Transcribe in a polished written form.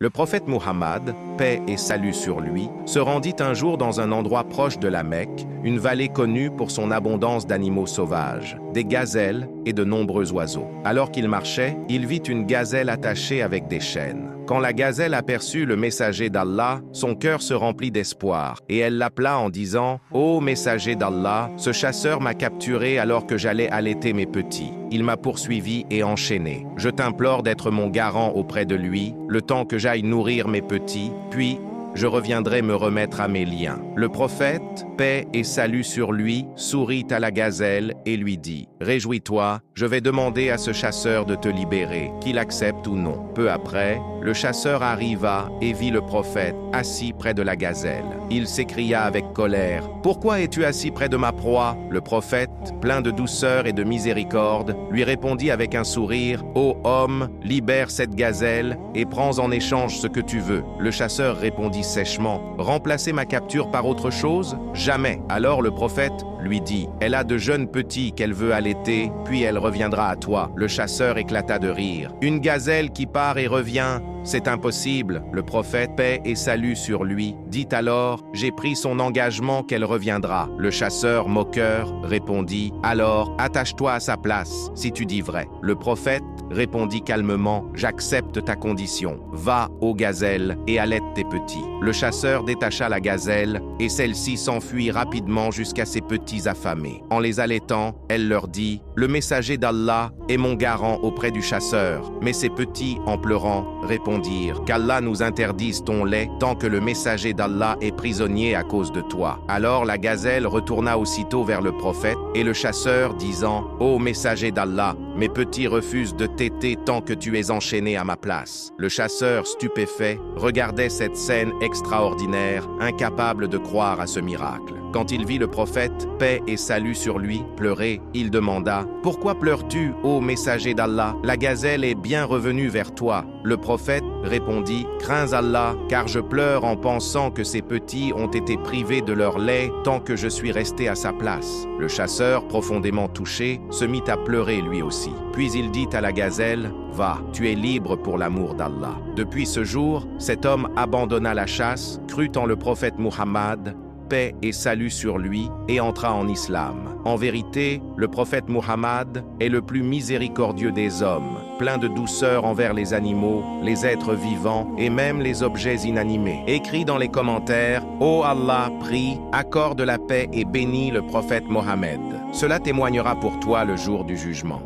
Le prophète Muhammad, paix et salut sur lui, se rendit un jour dans un endroit proche de la Mecque, une vallée connue pour son abondance d'animaux sauvages, des gazelles et de nombreux oiseaux. Alors qu'il marchait, il vit une gazelle attachée avec des chaînes. Quand la gazelle aperçut le messager d'Allah, son cœur se remplit d'espoir, et elle l'appela en disant « Ô messager d'Allah, ce chasseur m'a capturé alors que j'allais allaiter mes petits. Il m'a poursuivi et enchaîné. Je t'implore d'être mon garant auprès de lui, le temps que j'aille nourrir mes petits, puis je reviendrai me remettre à mes liens. » Le prophète, paix et salut sur lui, sourit à la gazelle et lui dit « Réjouis-toi, je vais demander à ce chasseur de te libérer, qu'il accepte ou non. » Peu après, le chasseur arriva et vit le prophète assis près de la gazelle. Il s'écria avec colère « Pourquoi es-tu assis près de ma proie ?» Le prophète, plein de douceur et de miséricorde, lui répondit avec un sourire « Ô homme, libère cette gazelle et prends en échange ce que tu veux. » Le chasseur répondit sèchement « Remplacer ma capture par autre chose? Jamais. » Alors le prophète lui dit « Elle a de jeunes petits qu'elle veut allaiter, puis elle reviendra à toi. » Le chasseur éclata de rire. « Une gazelle qui part et revient, c'est impossible. » Le prophète, paix et salut sur lui, dit alors « J'ai pris son engagement qu'elle reviendra. » Le chasseur, moqueur, répondit « Alors, attache-toi à sa place, si tu dis vrai. » Le prophète répondit calmement « J'accepte ta condition. Va, ô gazelle, et allaite tes petits. » Le chasseur détacha la gazelle, et celle-ci s'enfuit rapidement jusqu'à ses petits affamés. En les allaitant, elle leur dit « Le messager d'Allah est mon garant auprès du chasseur. » Mais ces petits, en pleurant, répondirent « Qu'Allah nous interdise ton lait tant que le messager d'Allah est prisonnier à cause de toi. » Alors la gazelle retourna aussitôt vers le prophète, et le chasseur disant « Ô messager d'Allah, mes petits refusent de téter tant que tu es enchaîné à ma place. » Le chasseur, stupéfait, regardait cette scène extraordinaire, incapable de croire à ce miracle. Quand il vit le prophète, paix et salut sur lui, pleurer, il demanda « Pourquoi pleures-tu, ô messager d'Allah? La gazelle est bien revenue vers toi. » Le prophète répondit « Crains Allah, car je pleure en pensant que ces petits ont été privés de leur lait tant que je suis resté à sa place. » Le chasseur, profondément touché, se mit à pleurer lui aussi. Puis il dit à la gazelle « Va, tu es libre pour l'amour d'Allah. » Depuis ce jour, cet homme abandonna la chasse, crut en le prophète Muhammad, paix et salut sur lui, et entra en islam. En vérité, le prophète Muhammad est le plus miséricordieux des hommes, plein de douceur envers les animaux, les êtres vivants et même les objets inanimés. Écrit dans les commentaires « Ô Allah, prie, accorde la paix et bénis le prophète Mohammed. Cela témoignera pour toi le jour du jugement. »